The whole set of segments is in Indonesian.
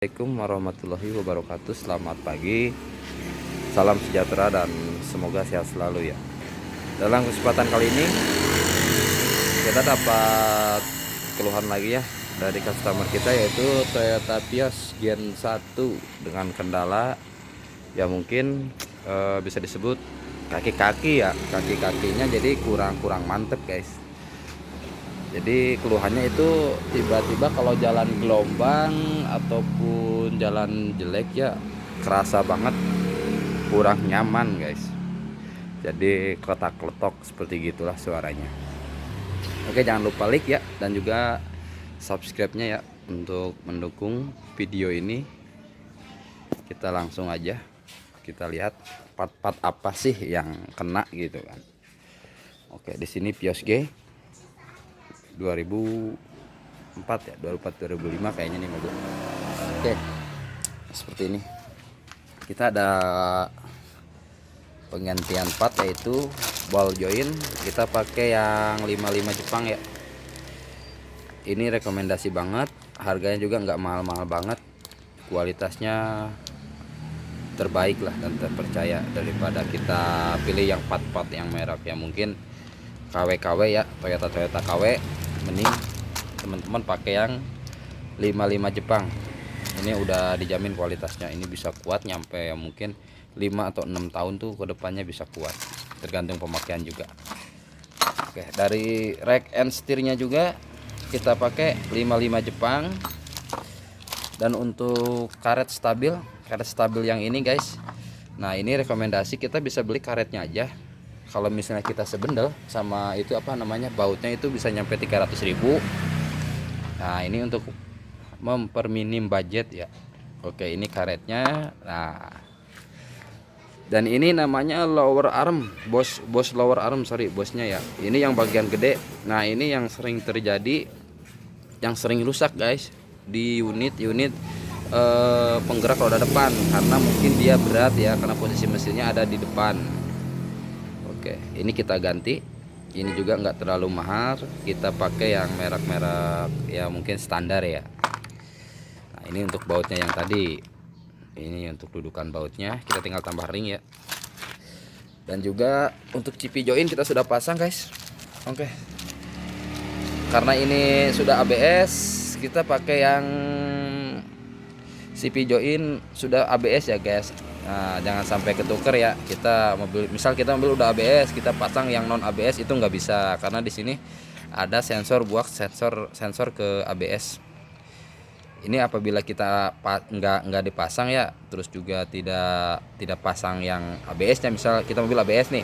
Assalamualaikum warahmatullahi wabarakatuh. Selamat pagi, salam sejahtera dan semoga sehat selalu ya. Dalam kesempatan kali ini kita dapat keluhan lagi ya dari customer kita, yaitu Toyota Vios Gen 1 dengan kendala ya mungkin bisa disebut kaki-kaki ya, kaki-kakinya jadi kurang mantep guys. Jadi keluhannya itu tiba-tiba kalau jalan gelombang ataupun jalan jelek ya kerasa banget kurang nyaman guys. Jadi kletak-kletok seperti gitulah suaranya. Oke, jangan lupa like ya dan juga subscribe-nya ya untuk mendukung video ini. Kita langsung aja kita lihat part-part apa sih yang kena gitu kan. Oke, di sini Vios G 2004 ya, 2005 kayaknya nih mobil. Oke, seperti ini kita ada penggantian part, yaitu ball joint kita pakai yang 55 Jepang ya. Ini rekomendasi banget, harganya juga nggak mahal-mahal banget, kualitasnya terbaik lah dan terpercaya daripada kita pilih yang part-part yang merek ya mungkin KW ya, Toyota KW. Mending teman-teman pakai yang 55 Jepang. Ini udah dijamin kualitasnya, ini bisa kuat nyampe mungkin 5 atau 6 tahun tuh ke depannya bisa kuat, tergantung pemakaian juga. Oke, dari rack and setirnya juga kita pakai 55 Jepang. Dan untuk karet stabil yang ini guys, nah ini rekomendasi kita bisa beli karetnya aja. Kalau misalnya kita sebendel sama itu apa namanya bautnya itu bisa nyampe 300.000. Nah ini untuk memperminim budget ya. Oke, ini karetnya. Nah, dan ini namanya lower arm, bos lower arm, sorry bosnya ya. Ini yang bagian gede. Nah ini yang sering terjadi, yang sering rusak guys di unit penggerak roda depan, karena mungkin dia berat ya, karena posisi mesinnya ada di depan. Oke, ini kita ganti. Ini juga nggak terlalu mahal, kita pakai yang merek-merek ya mungkin standar ya. Nah ini untuk bautnya yang tadi, ini untuk dudukan bautnya kita tinggal tambah ring ya. Dan juga untuk CP join kita sudah pasang guys. Oke, karena ini sudah ABS, kita pakai yang CP join sudah ABS ya guys. Nah, jangan sampai ketuker ya. Kita misal kita mobil udah ABS, kita pasang yang non ABS itu nggak bisa, karena di sini ada sensor buat sensor ke ABS. Ini apabila kita nggak dipasang ya, terus juga tidak pasang yang ABS-nya, misal kita mobil ABS nih,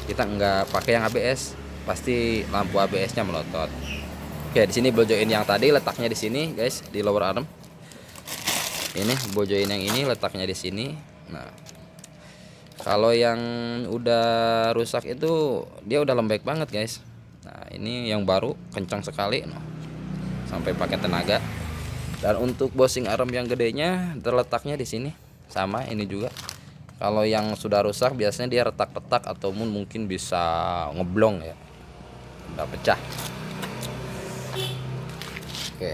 kita nggak pakai yang ABS, pasti lampu ABS-nya melotot. Oke, di sini ball joint yang tadi letaknya di sini guys, di lower arm. Ini ball joint yang ini letaknya di sini. Nah, kalau yang udah rusak itu dia udah lembek banget guys. Nah ini yang baru kencang sekali, sampai pakai tenaga. Dan untuk bosing arm yang gedenya terletaknya di sini, sama ini juga. Kalau yang sudah rusak biasanya dia retak-retak atau mungkin bisa ngeblong ya, udah pecah. Oke,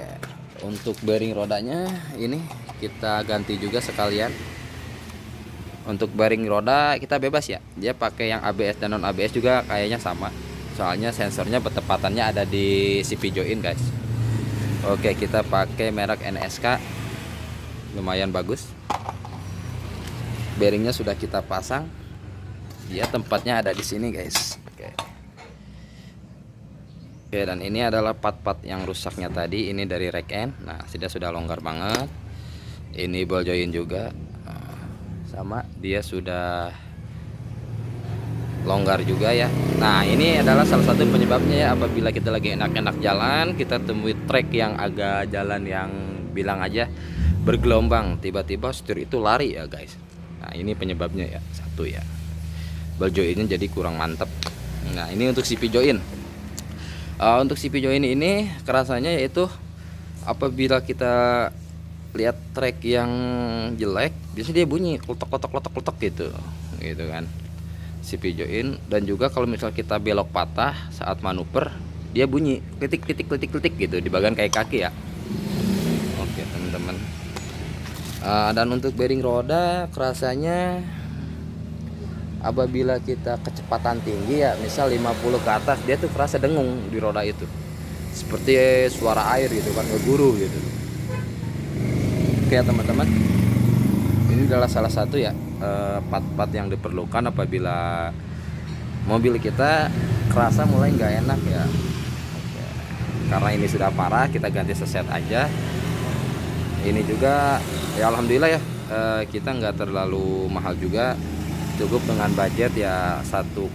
untuk bearing rodanya ini kita ganti juga sekalian. Untuk bearing roda kita bebas ya, dia pakai yang ABS dan non ABS juga kayaknya sama, soalnya sensornya bertepatannya ada di CP join guys. Oke, kita pakai merek NSK, lumayan bagus. Bearingnya sudah kita pasang, dia tempatnya ada di sini guys. Oke, dan ini adalah part-part yang rusaknya tadi, ini dari rack end. Nah sudah longgar banget. Ini ball joint juga sama, dia sudah longgar juga ya. Nah ini adalah salah satu penyebabnya ya, apabila kita lagi enak-enak jalan, kita temui trek yang agak jalan yang bilang aja bergelombang, tiba-tiba setir itu lari ya guys. Nah ini penyebabnya ya, satu ya, ball jointnya jadi kurang mantep. Nah ini untuk CP joint. Untuk CP joint ini kerasanya yaitu apabila kita lihat trek yang jelek, biasanya dia bunyi kletok gitu kan, CP joint. Dan juga kalau misal kita belok patah saat manuver, dia bunyi klitik gitu di bagian kayak kaki ya. Oke teman-teman, Dan untuk bearing roda kerasanya apabila kita kecepatan tinggi ya, misal 50 ke atas, dia tuh kerasa dengung di roda itu, seperti suara air gitu kan, ngeguru gitu. Oke ya teman-teman, ini adalah salah satu ya part-part yang diperlukan apabila mobil kita kerasa mulai nggak enak ya. Oke. Karena ini sudah parah, kita ganti seset aja. Ini juga ya alhamdulillah ya, kita nggak terlalu mahal juga, cukup dengan budget ya 1,8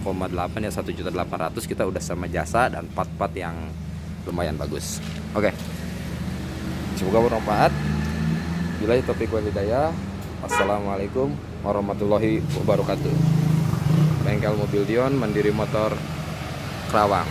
ya 1.800.000 kita udah sama jasa dan part-part yang lumayan bagus. Oke, semoga bermanfaat. Bila taufiq wal hidayah. Assalamualaikum warahmatullahi wabarakatuh. Bengkel Mobil Dion, Mandiri Motor, Kerawang.